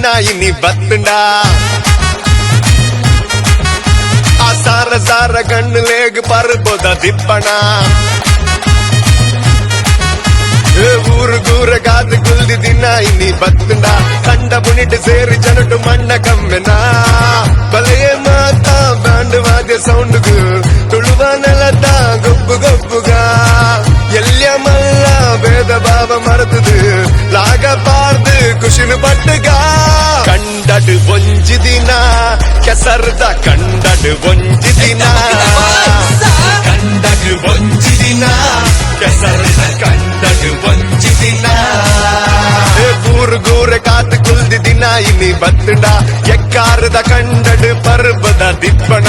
ದಿನ ಇನ್ನಿ ಬತ್ತಂಡ ಆ ಸಾರ ಸಾರ ಕಣ್ಣುಲೇಗ್ ಪರ್ಬೋದ ದಿಪ್ಪಣ ಊರು ಗೂರ ಕಾದು ಗುಲ್ದಿ ದಿನ ಇನ್ನಿ ಬತ್ತಂಡ ಕಂಡ ಬುಣಿಟ್ ಸೇರಿ ಜನಟು ಮಣ್ಣ ಕಮ್ಮೆನಾ ಬಲೆಯ ಮಾತಾ ಬ್ಯಾಂಡ್ ವಾದ್ಯ ಸೌಂಡ್ಗು ತುಳುವ ನೆಲದ ಗೊಬ್ಬು ಗೊಬ್ಬುಗ ಎಲ್ಯ ಮಲ್ಲ ಭೇದ ಭಾವ ಮರೆತದು ಲಾಗ ಪಾರ್ದು ಖುಷಿಲು ಪಟ್ಟುಗ ಕಂಡಡು ಒಂಜಿ ದಿನ ಕೆಸರ್ದ ಕಂಡಡು ಒಂಜಿ ದಿನ ಕಂಡಡು ಒಂಜಿ ದಿನ ಕೆಸರ್ದ ಕಂಡಡು ಒಂಜಿ ದಿನ ಊರು ಗೂರ ಕಾತು ಕುಲ್ದಿ ದಿನ ಇನ್ನಿ ಬತ್ತುಂಡ ಎಕ್ಕಾರದ ಕಂಡಡು ಪರ್ಬದ ದಿಪ್ಪಣ